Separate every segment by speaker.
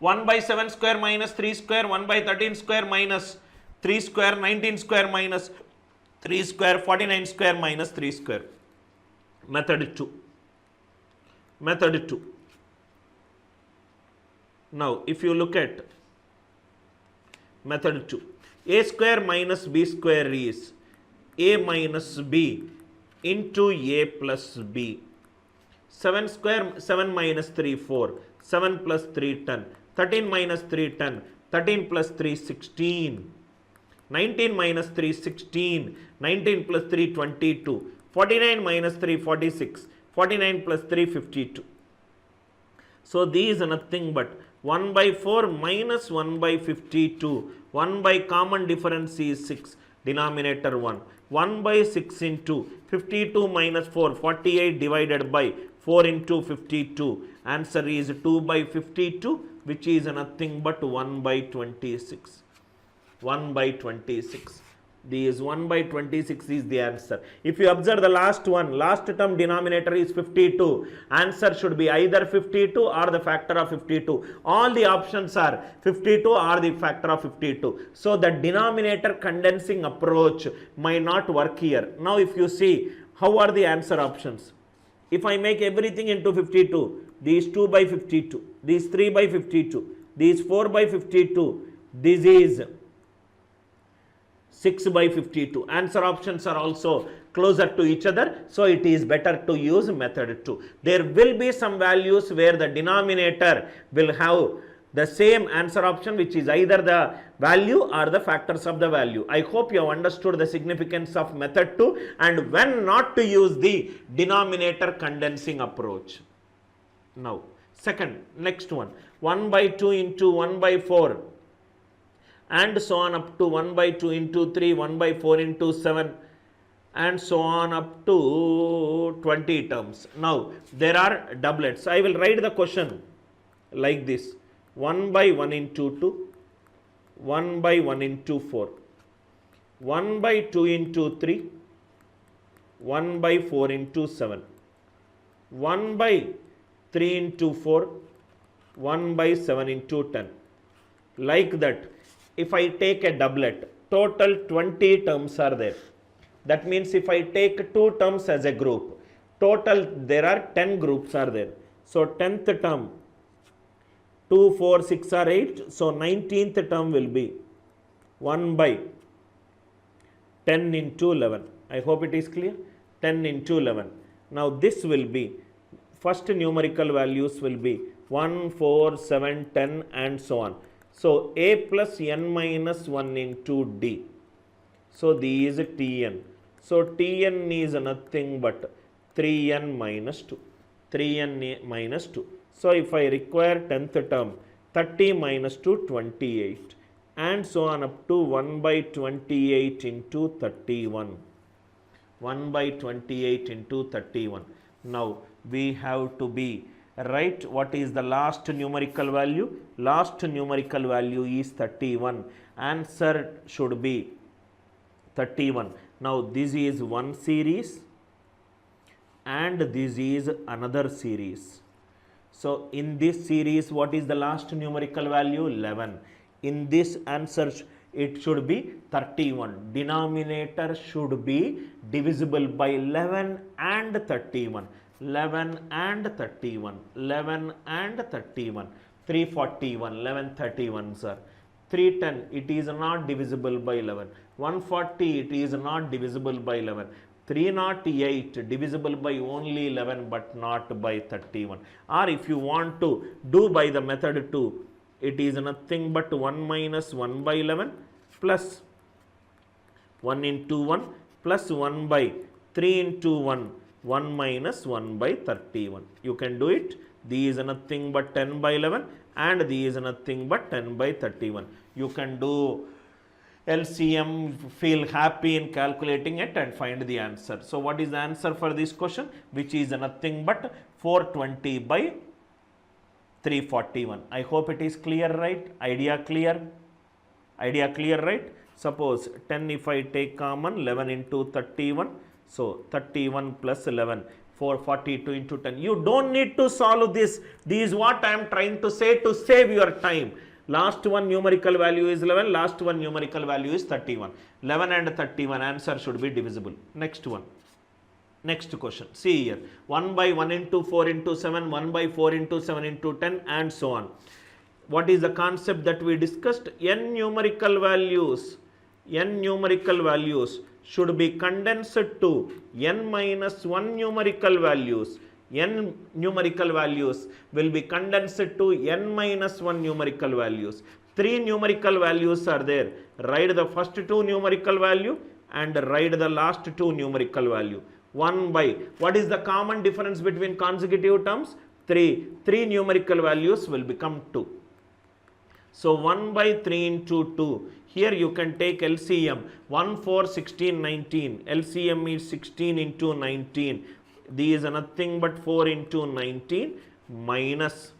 Speaker 1: 1 by 7 square minus 3 square, 1 by 13 square minus 3 square, 19 square minus 3 square, 49 square minus 3 square. Method 2. Method 2. Now, if you look at method 2, a square minus b square is a minus b into a plus b. 7 square, 7 minus 3, 4. 7 plus 3, 10. 13 minus 3, 10. 13 plus 3, 16. 19 minus 3, 16. 19 plus 3, 22. 49 minus 3, 46. 49 plus 3, 52. So, these are nothing but 1 by 4 minus 1 by 52. 1 by common difference is 6. Denominator 1. 1 by 6 into 52 minus 4. 48 divided by 4 into 52. Answer is 2 by 52, which is nothing but 1 by 26. 1 by 26. This 1 by 26 is the answer. If you observe the last one, last term denominator is 52. Answer should be either 52 or the factor of 52. All the options are 52 or the factor of 52. So the denominator condensing approach might not work here. Now if you see, how are the answer options? If I make everything into 52, these 2 by 52, these 3 by 52, these 4 by 52, this is 6 by 52. Answer options are also closer to each other, so it is better to use method 2. There will be some values where the denominator will have the same answer option, which is either the value or the factors of the value. I hope you have understood the significance of method 2 and when not to use the denominator condensing approach. Now, second, next one, 1 by 2 into 1 by 4. And so on up to 1 by 2 into 3, 1 by 4 into 7 and so on up to 20 terms. Now, there are doublets. I will write the question like this: 1 by 1 into 2, 1 by 1 into 4, 1 by 2 into 3, 1 by 4 into 7, 1 by 3 into 4, 1 by 7 into 10. Like that. If I take a doublet, total 20 terms are there. That means if I take 2 terms as a group, total there are 10 groups are there. So 10th term, 2, 4, 6 or 8. So 19th term will be 1 by 10 into 11. I hope it is clear. 10 into 11. Now this will be, first numerical values will be 1, 4, 7, 10 and so on. So, a plus n minus 1 into d. So, this is Tn. So, Tn is nothing but 3n minus 2. 3n minus 2. So, if I require 10th term, 30 minus 2, 28. And so on up to 1 by 28 into 31. 1 by 28 into 31. Now, we have to be right, what is the last numerical value? Last numerical value is 31. Answer should be 31. Now this is one series and this is another series. So in this series, what is the last numerical value? 11. In this answer, it should be 31. Denominator should be divisible by 11 and 31. 11 and 31, 11 and 31, 341, 11, 31 sir. 310, it is not divisible by 11. 140, it is not divisible by 11. 308, divisible by only 11 but not by 31. Or if you want to do by the method 2, it is nothing but 1 minus 1 by 11 plus 1 into 1 plus 1 by 3 into 1. 1 minus 1 by 31. You can do it. These is nothing but 10 by 11 and these is nothing but 10 by 31. You can do LCM, feel happy in calculating it and find the answer. So what is the answer for this question? Which is nothing but 420 by 341. I hope it is clear, right? Idea clear? Idea clear, right? Suppose 10 if I take common, 11 into 31. So 31 plus 11, 442 into 10. You don't need to solve this. This is what I am trying to say to save your time. Last one numerical value is 11, last one numerical value is 31. 11 and 31 answer should be divisible. Next one. Next question. See here. 1 by 1 into 4 into 7, 1 by 4 into 7 into 10 and so on. What is the concept that we discussed? N numerical values should be condensed to n minus 1 numerical values. N numerical values will be condensed to n minus 1 numerical values. 3 numerical values are there. Write the first 2 numerical value and write the last 2 numerical value. 1 by, what is the common difference between consecutive terms? 3. 3 numerical values will become 2. So 1 by 3 into 2. Here you can take LCM. 1, 4, 16, 19. LCM is 16 into 19. This is nothing but 4 into 19 minus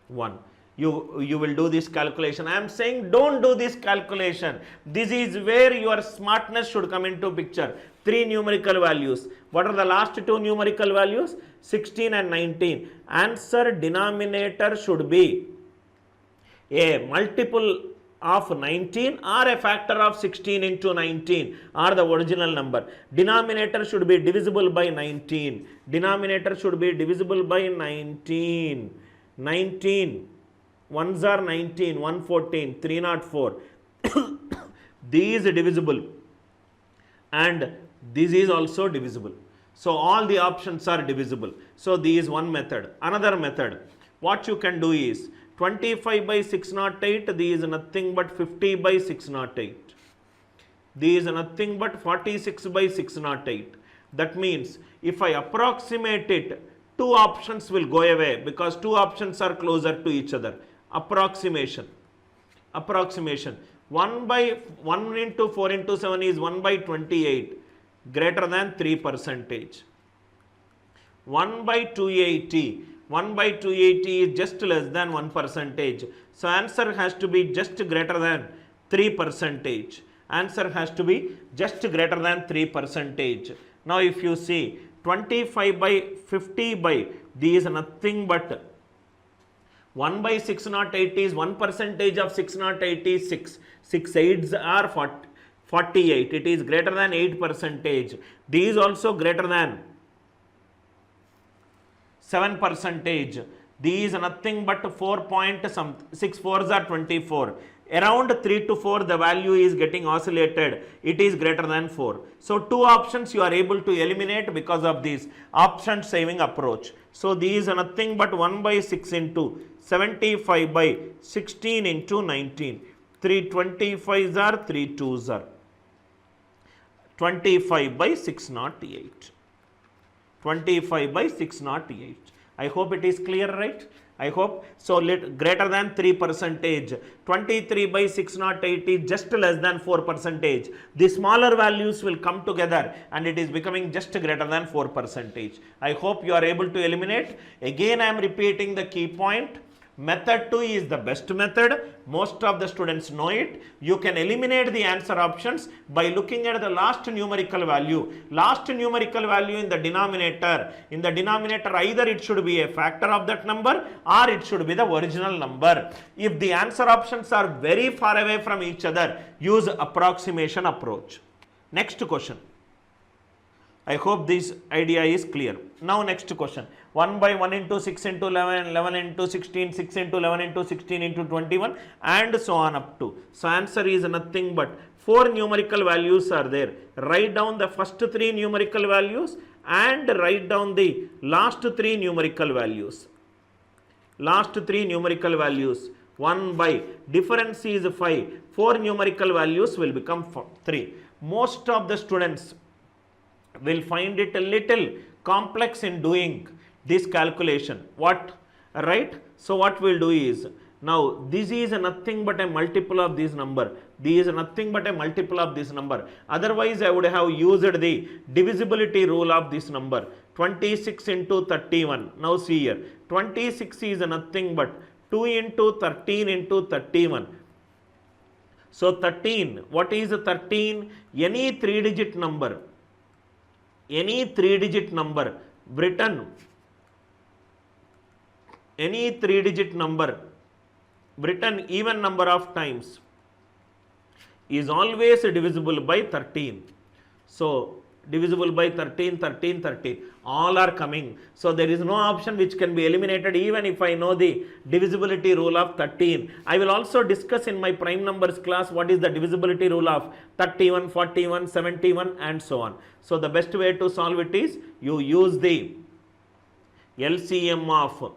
Speaker 1: 1. You will do this calculation. I am saying don't do this calculation. This is where your smartness should come into picture. 3 numerical values. What are the last 2 numerical values? 16 and 19. Answer denominator should be a multiple of 19 or a factor of 16 into 19 or the original number. Denominator should be divisible by 19. Denominator should be divisible by 19. 19. 1s are 19, 114, 304. These is divisible and this is also divisible. So all the options are divisible. So this is one method. Another method, what you can do is 25 by 608, this is nothing but 50 by 608. This is nothing but 46 by 608. That means if I approximate it, 2 options will go away because 2 options are closer to each other. Approximation. 1 by 1 into 4 into 7 is 1 by 28, greater than 3%. 1 by 280. 1 by 280 is just less than 1%. So answer has to be just greater than 3%. Answer has to be just greater than 3%. Now if you see 25 by 50 by, this is nothing but 1 by 608 is 1% of 608 is 6. 6 8s are 48. It is greater than 8%. This is also greater than 7%. These are nothing but 4.6 4s are 24. Around 3 to 4 the value is getting oscillated. It is greater than 4. So 2 options you are able to eliminate because of this option saving approach. So these are nothing but 1 by 6 into 75 by 16 into 19. 3 25s are 3 2s are 25 by 608. 25 by 608. I hope it is clear, right? I hope. So greater than 3%. 23 by 608 is just less than 4%. The smaller values will come together and it is becoming just greater than 4%. I hope you are able to eliminate. Again, I am repeating the key point. Method 2 is the best method. Most of the students know it. You can eliminate the answer options by looking at the last numerical value. Last numerical value in the denominator. In the denominator, either it should be a factor of that number or it should be the original number. If the answer options are very far away from each other, use approximation approach. Next question. I hope this idea is clear. Now next question. 1 by 1 into 6 into 11, 11 into 16, 6 into 11 into 16 into 21 and so on up to. So answer is nothing but 4 numerical values are there. Write down the first 3 numerical values and write down the last 3 numerical values. Last 3 numerical values. 1 by, difference is 5. 4 numerical values will become 3. Most of the students will find it a little complex in doing this calculation. What? Right? So what we'll do is, now this is nothing but a multiple of this number. This is nothing but a multiple of this number. Otherwise I would have used the divisibility rule of this number. 26 into 31. Now see here. 26 is nothing but 2 into 13 into 31. So 13. What is 13? Any 3-digit number. Any 3-digit number written any 3-digit number written even number of times is always divisible by 13. So, divisible by 13, 13, 13, all are coming. So, there is no option which can be eliminated even if I know the divisibility rule of 13. I will also discuss in my prime numbers class what is the divisibility rule of 31, 41, 71 and so on. So, the best way to solve it is you use the LCM of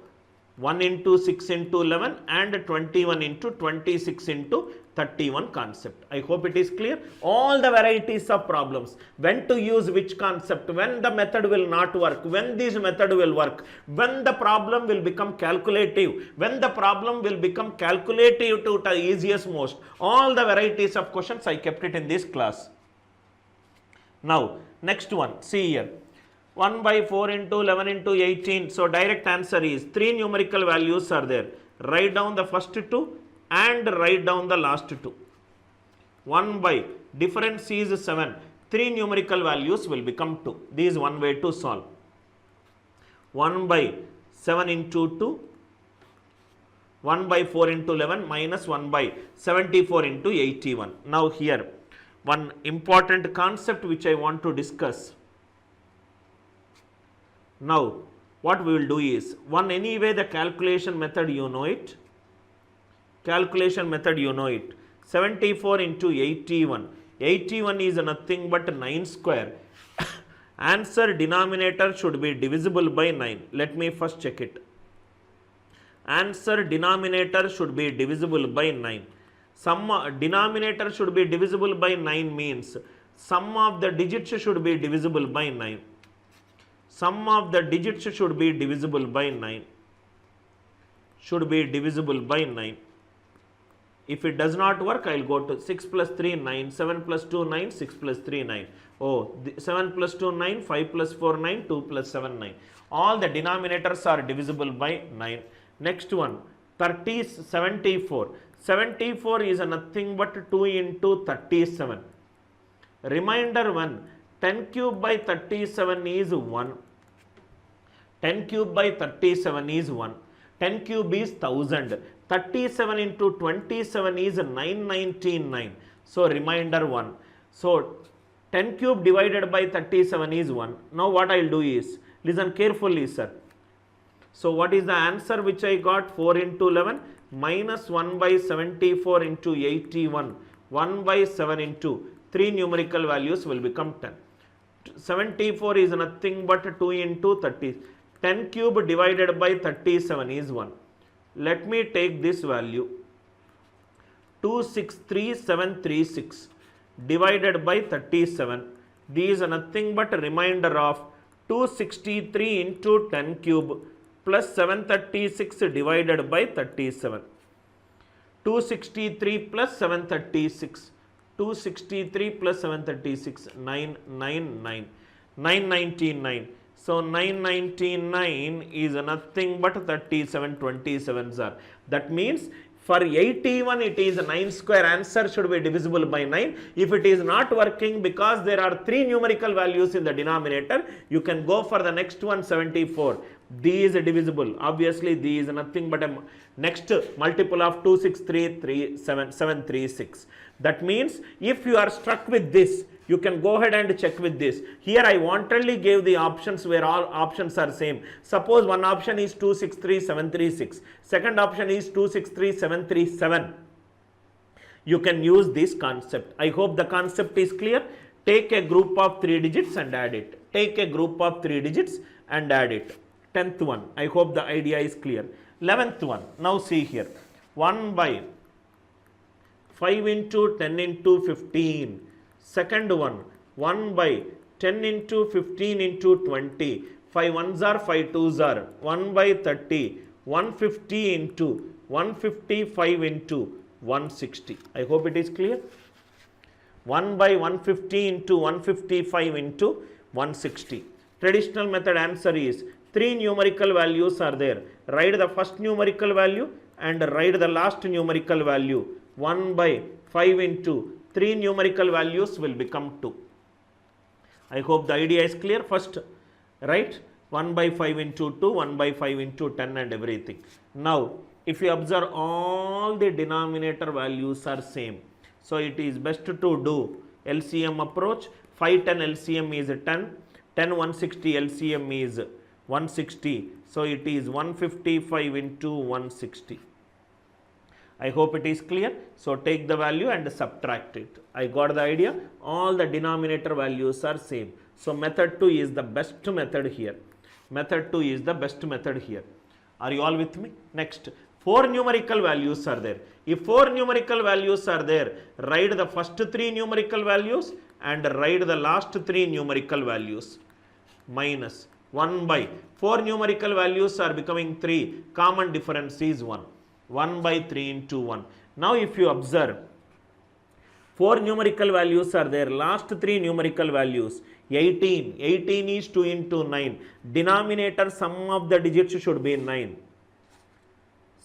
Speaker 1: 1 into 6 into 11 and 21 into 26 into 31 concept. I hope it is clear. All the varieties of problems, when to use which concept, when the method will not work, when this method will work, when the problem will become calculative, when the problem will become calculative to the easiest most. All the varieties of questions I kept it in this class. Now, next one, see here. 1 by 4 into 11 into 18. So, direct answer is 3 numerical values are there. Write down the first 2 and write down the last 2. 1 by difference is 7. 3 numerical values will become 2. This is one way to solve. 1 by 7 into 2. 1 by 4 into 11 minus 1 by 74 into 81. Now, here one important concept which I want to discuss. Now, what we will do is, one anyway the calculation method you know it, calculation method you know it, 74 into 81, 81 is nothing but 9 square, answer denominator should be divisible by 9, let me first check it, answer denominator should be divisible by 9, denominator should be divisible by 9 means, sum of the digits should be divisible by 9. Sum of the digits should be divisible by 9. Should be divisible by 9. If it does not work, I will go to 6 plus 3, 9, 7 plus 2, 9, 6 plus 3, 9. Oh, 7 plus 2, 9, 5 plus 4, 9, 2 plus 7, 9. All the denominators are divisible by 9. Next one, 74. 74 is nothing but 2 into 37. Reminder 1. 10 cube by 37 is 1. 10 cube by 37 is 1. 10 cube is 1000. 37 into 27 is 999. So, reminder 1. So, 10 cube divided by 37 is 1. Now, what I will do is, listen carefully, sir. So, what is the answer which I got? 4 into 11 minus 1 by 74 into 81. 1 by 7 into 3 numerical values will become 10. 74 is nothing but 2 into 30. 10 cube divided by 37 is 1. Let me take this value 263736 divided by 37. This is nothing but a remainder of 263 into 10 cube plus 736 divided by 37. 263 plus 736. 263 plus 736, 999, 999. So, 999 is nothing but 37 27s are. That means, for 81 it is 9 square, answer should be divisible by 9. If it is not working because there are 3 numerical values in the denominator, you can go for the next one, 74. These is divisible. Obviously, these is nothing but a next multiple of 263, 736. That means, if you are struck with this, you can go ahead and check with this. Here I wantonly gave the options where all options are same. Suppose one option is 263736. Second option is 263737. You can use this concept. I hope the concept is clear. Take a group of 3 digits and add it. Take a group of 3 digits and add it. 10th one. I hope the idea is clear. 11th one. Now see here. 1 by 5 into 10 into 15. Second one, 1 by 10 into 15 into 20. 5 ones are 5 twos are 1 by 30. 150 into 155 into 160. I hope it is clear. 1 by 150 into 155 into 160. Traditional method answer is 3 numerical values are there. Write the first numerical value and write the last numerical value. 1 by 5 into 3 numerical values will become 2. I hope the idea is clear. First, write 1 by 5 into 2, 1 by 5 into 10 and everything. Now, if you observe, all the denominator values are same. So, it is best to do LCM approach. 5 10 LCM is 10, 10 160 LCM is 160. So, it is 155 into 160. I hope it is clear. So, take the value and subtract it. I got the idea. All the denominator values are same. So, method 2 is the best method here. Method 2 is the best method here. Are you all with me? Next, 4 numerical values are there. If 4 numerical values are there, write the first 3 numerical values and write the last 3 numerical values. Minus 1 by 4 numerical values are becoming 3. Common difference is 1. 1 by 3 into 1. Now, if you observe, 4 numerical values are there. Last 3 numerical values, 18. 18 is 2 into 9. Denominator sum of the digits should be 9.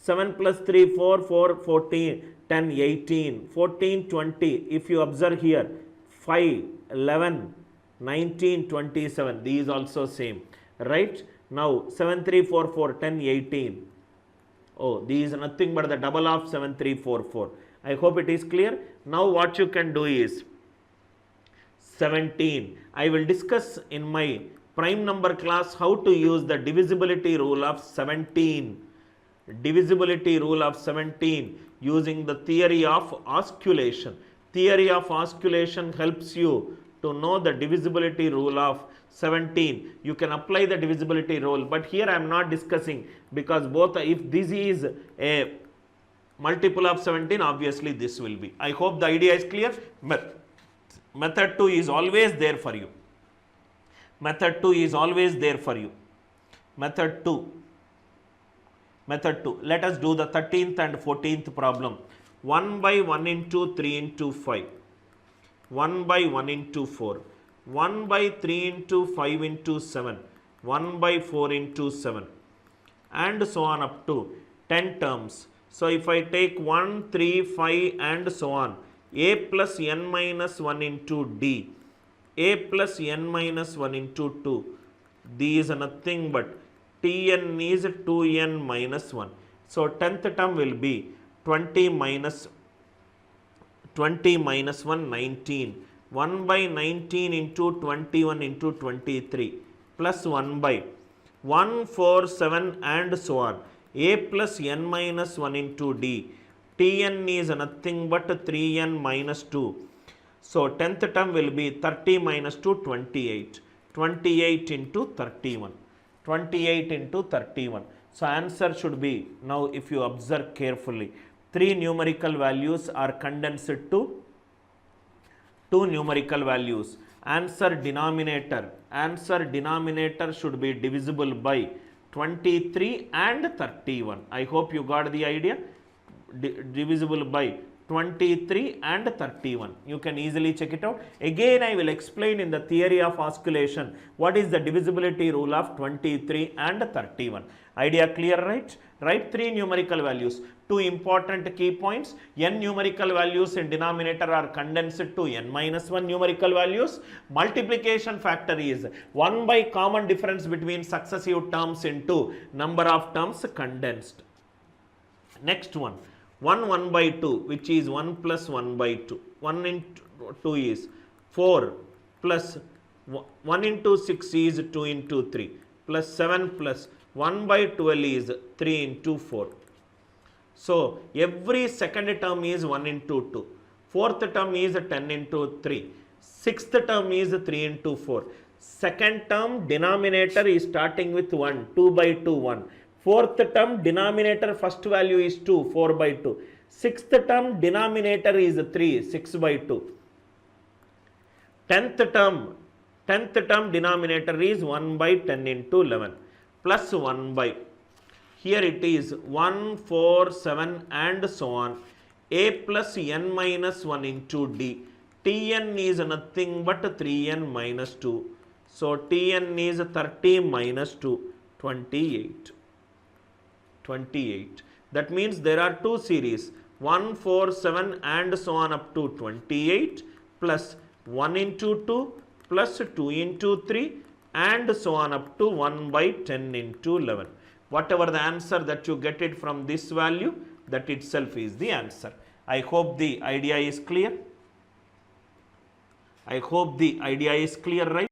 Speaker 1: 7 plus 3, 4, 4, 14, 10, 18, 14, 20. If you observe here, 5, 11, 19, 27. These also same. Right? Now, 7, 3, 4, 4, 10, 18. Oh, these is nothing but the double of 7, 3, 4, 4. I hope it is clear. Now, what you can do is 17. I will discuss in my prime number class how to use the divisibility rule of 17. Divisibility rule of 17 using the theory of osculation. Theory of osculation helps you to know the divisibility rule of 17. You can apply the divisibility rule, but here I am not discussing, because both, if this is a multiple of 17, obviously this will be. I hope the idea is clear. Method 2 is always there for you. Method 2 is always there for you. Method 2. Method 2. Let us do the 13th and 14th problem. 1 by 1 into 3 into 5. 1 by 1 into 4. 1 by 3 into 5 into 7. 1 by 4 into 7. And so on up to 10 terms. So, if I take 1, 3, 5 and so on, a plus n minus 1 into d, a plus n minus 1 into 2, these are nothing but Tn is 2n minus 1. So, 10th term will be 20 minus 1, 19. 1 by 19 into 21 into 23 plus 1 by 1, 4, 7 and so on. A plus n minus 1 into d. Tn is nothing but 3n minus 2. So, 10th term will be 30 minus 2, 28. 28 into 31. 28 into 31. So, answer should be, now if you observe carefully, 3 numerical values are condensed to 2 numerical values. Answer denominator should be divisible by 23 and 31. I hope you got the idea. Divisible by 23 and 31. You can easily check it out. Again, I will explain in the theory of osculation what is the divisibility rule of 23 and 31. Idea clear, right? Write 3 numerical values. 2 important key points. N numerical values in denominator are condensed to n minus 1 numerical values. Multiplication factor is 1 by common difference between successive terms into number of terms condensed. Next one. 1 by 2, which is 1 plus 1 by 2. 1 into 2 is 4 plus 1 into 6 is 2 into 3 plus 7 plus 1 by 12 is 3 into 4. So, every second term is 1 into 2. Fourth term is 10 into 3. Sixth term is 3 into 4. Second term denominator is starting with 1, 2 by 2, 1. Fourth term denominator first value is 2, 4 by 2. Sixth term denominator is 3, 6 by 2. Tenth term denominator is 1 by 10 into 11 plus 1 by, here it is 1, 4, 7 and so on. A plus n minus 1 into d. Tn is nothing but 3n minus 2. So, Tn is 30 minus 2, 28. 28. That means there are 2 series, 1, 4, 7 and so on up to 28 plus 1 into 2 plus 2 into 3 and so on up to 1 by 10 into 11. Whatever the answer that you get it from this value, that itself is the answer. I hope the idea is clear. I hope the idea is clear, right?